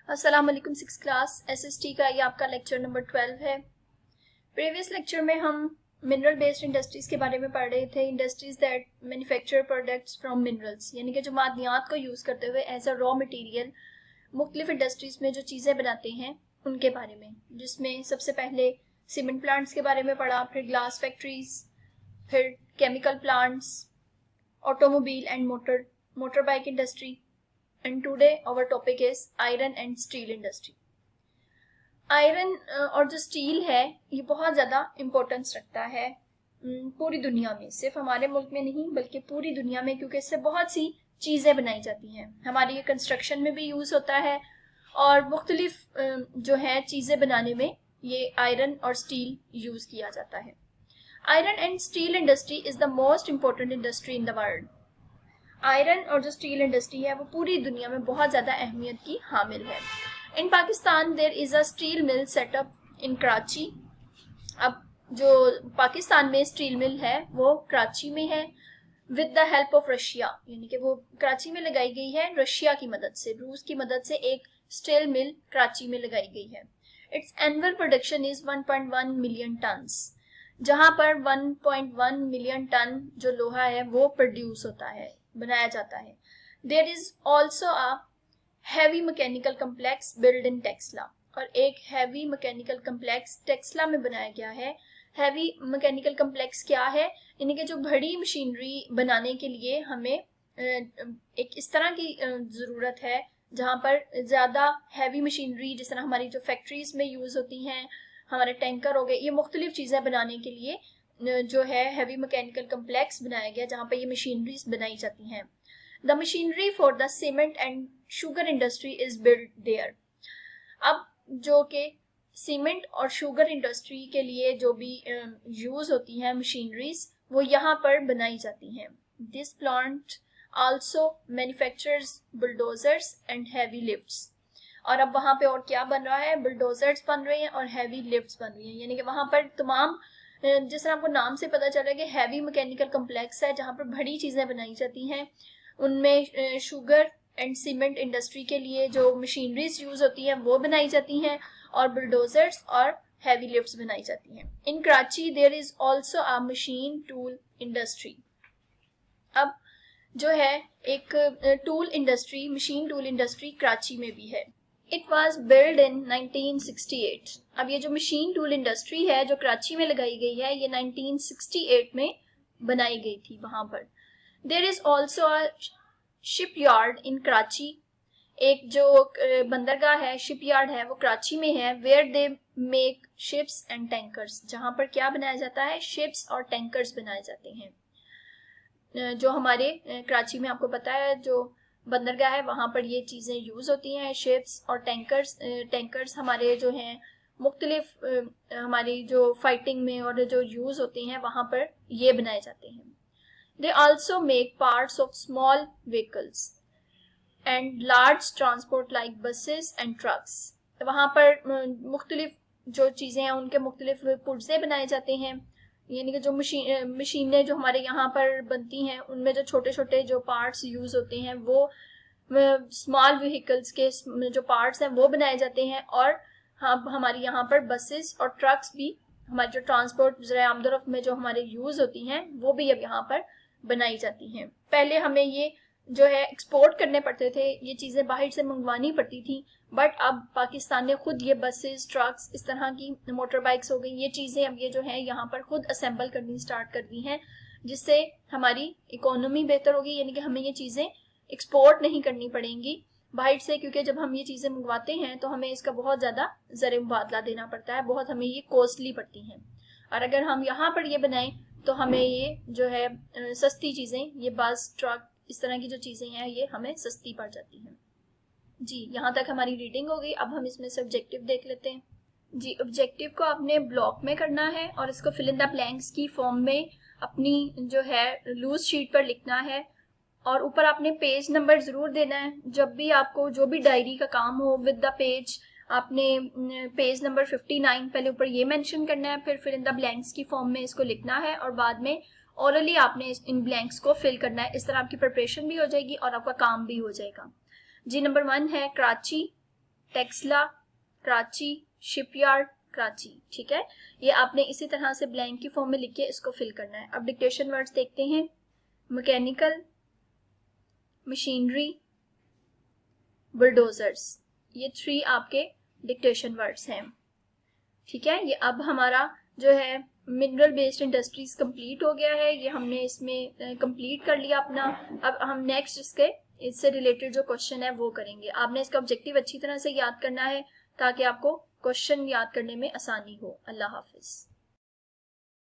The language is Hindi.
अस्सलाम वालेकुम। 6 क्लास एसएसटी का ये आपका लेक्चर नंबर 12 है। प्रीवियस लेक्चर में हम मिनरल बेस्ड इंडस्ट्रीज के बारे में पढ़ रहे थे। Industries that manufacture products from minerals, यानी कि जो मादनियात को यूज़ करते हुए एज अ रॉ मटेरियल मुख्तलिफ इंडस्ट्रीज में जो चीज़ें बनाते हैं उनके बारे में, जिसमें सबसे पहले सीमेंट प्लांट्स के बारे में पढ़ा, फिर ग्लास फैक्ट्रीज, फिर chemical plants, automobile and motor bike industry, and today our topic is iron and steel industry. Iron और जो स्टील है ये बहुत ज़्यादा इम्पोर्टेंस रखता है पूरी दुनिया में, सिर्फ हमारे मुल्क में नहीं बल्कि पूरी दुनिया में, क्योंकि इससे बहुत सी चीज़ें बनाई जाती हैं। हमारी ये कंस्ट्रक्शन में भी यूज़ होता है और मुख्तलिफ जो है चीज़ें बनाने में ये आयरन और स्टील यूज़ किया जाता है। Iron and steel industry is the most important industry in the world. Iron और जो स्टील इंडस्ट्री है वो पूरी दुनिया में बहुत ज़्यादा अहमियत की हामिल है। In Pakistan there is a steel mill setup in Karachi. अब जो पाकिस्तान में स्टील मिल है वो कराची में है with the help of Russia, यानी कि वो कराची में लगाई गई है रशिया की मदद से, रूस की मदद से एक स्टील मिल कराची में लगाई गई है। It's annual production is 1.1 million turns, जहाँ पर 1.1 मिलियन टन जो लोहा है वो प्रोड्यूस होता है, बनाया जाता है। There is also a heavy mechanical complex build in Taxila, और एक हैवी मैकेनिकल कम्प्लेक्स टेक्सला में बनाया गया है। हैवी मैकेनिकल कम्प्लेक्स क्या है, यानी कि जो बड़ी मशीनरी बनाने के लिए हमें एक इस तरह की ज़रूरत है जहाँ पर ज़्यादा हैवी मशीनरी, जिस तरह हमारी जो फैक्ट्रीज में यूज़ होती हैं, हमारे टैंकर हो गए, ये मुख्तलिफ चीज़ें बनाने के लिए जो है हैवी मैकेनिकल कम्प्लेक्स बनाया गया जहाँ पे ये मशीनरीज बनाई जाती हैं। The machinery for the cement and sugar industry is build their. अब जो कि सीमेंट और शुगर इंडस्ट्री के लिए जो भी यूज़ होती हैं मशीनरीज वो यहाँ पर बनाई जाती हैं। This plant also manufactures bulldozers and heavy lifts. और अब वहाँ पे और क्या बन रहा है, बुलडोजर्स बन रहे हैं और हैवी लिफ्ट्स बन रही हैं, यानी कि वहाँ पर तमाम, जिस तरह आपको नाम से पता चल रहा है कि हैवी मैकेनिकल कम्प्लेक्स है जहाँ पर बड़ी चीज़ें बनाई जाती हैं, उनमें शुगर एंड सीमेंट इंडस्ट्री के लिए जो मशीनरीज यूज़ होती हैं वो बनाई जाती हैं और बुलडोजर्स और हैवी लिफ्ट्स बनाई जाती हैं। In Karachi there is also a machine tool industry. अब जो है एक tool industry, machine tool industry Karachi में भी है। It was build in 1968। अब ये जो मशीन टूल इंडस्ट्री है जो कराची में लगाई गई है ये 1968 में बनाई गई थी वहाँ पर। There is also a shipyard in Karachi. एक जो बंदरगाह है, शिप यार्ड है, वो कराची में है। Where they make ships and tankers, जहाँ पर क्या बनाया जाता है, शिप्स और टैंकर्स बनाए जाते हैं। जो हमारे कराची में आपको पता है जो बंदरगाह है वहाँ पर ये चीज़ें यूज़ होती हैं, शिप्स और टैंकर्स हमारे जो हैं मुख्तलिफ हमारी जो फाइटिंग में और जो यूज़ होते हैं वहाँ पर ये बनाए जाते हैं। They also make parts of small vehicles and large transport like buses and trucks. वहाँ पर मुख्तलिफ जो चीज़ें हैं उनके मुख्तलिफ पुर्जे बनाए जाते हैं, यानी कि जो मशीनें जो हमारे यहाँ पर बनती हैं उनमें जो छोटे छोटे जो पार्ट्स यूज़ होते हैं वो स्मॉल व्हीकल्स के जो पार्ट्स हैं वो बनाए जाते हैं। और हमारी यहाँ पर बसेस और ट्रक्स भी, हमारी जो ट्रांसपोर्ट ज़राए आमदोरफ्त में जो हमारे यूज़ होती हैं वो भी अब यहाँ पर बनाई जाती हैं। पहले हमें ये जो है एक्सपोर्ट करने पड़ते थे, ये चीज़ें बाहर से मंगवानी पड़ती थी, बट अब पाकिस्तान ने खुद ये बसेस, ट्रक्स, इस तरह की मोटर बाइक्स हो गई, ये चीज़ें अब ये जो है यहाँ पर खुद असेंबल करनी स्टार्ट कर दी हैं, जिससे हमारी इकोनॉमी बेहतर होगी, यानी कि हमें ये चीज़ें एक्सपोर्ट नहीं करनी पड़ेंगी बाहर से, क्योंकि जब हम ये चीज़ें मंगवाते हैं तो हमें इसका बहुत ज़्यादा ज़र मुबादला देना पड़ता है, बहुत हमें ये कॉस्टली पड़ती हैं। और अगर हम यहाँ पर ये बनाएं तो हमें ये जो है सस्ती चीज़ें, ये बस, ट्रक, इस तरह की जो चीज़ें हैं ये हमें सस्ती पड़ जाती हैं। जी, यहाँ तक हमारी रीडिंग हो गई। अब हम इसमें से ऑब्जेक्टिव देख लेते हैं। जी, ऑब्जेक्टिव को आपने ब्लॉक में करना है और इसको फिल इन द ब्लैंक्स की फॉर्म में अपनी जो है लूज शीट पर लिखना है, और ऊपर आपने पेज नंबर ज़रूर देना है। जब भी आपको जो भी डायरी का काम हो विद द पेज, आपने पेज नंबर 59 पहले ऊपर ये मेंशन करना है, फिर फिल इन द ब्लैंक्स की फॉर्म में इसको लिखना है और बाद में ओरली आपने इन ब्लैंक्स को फिल करना है। इस तरह आपकी प्रिपरेशन भी हो जाएगी और आपका काम भी हो जाएगा। जी, नंबर 1 है कराची। टेक्सला कराची, शिपयार्ड कराची। ठीक है, ये आपने इसी तरह से ब्लैंक की फॉर्म में लिख के इसको फिल करना है। अब डिक्टेशन वर्ड्स देखते हैं। मैकेनिकल, मशीनरी, बुलडोजर्स, ये 3 आपके डिक्टेशन वर्ड्स हैं। ठीक है, ये अब हमारा जो है मिनरल बेस्ड इंडस्ट्रीज कंप्लीट हो गया है। ये हमने इसमें कंप्लीट कर लिया अपना। अब हम नेक्स्ट इससे रिलेटेड जो क्वेश्चन है वो करेंगे। आपने इसका ऑब्जेक्टिव अच्छी तरह से याद करना है ताकि आपको क्वेश्चन याद करने में आसानी हो। अल्लाह हाफिज।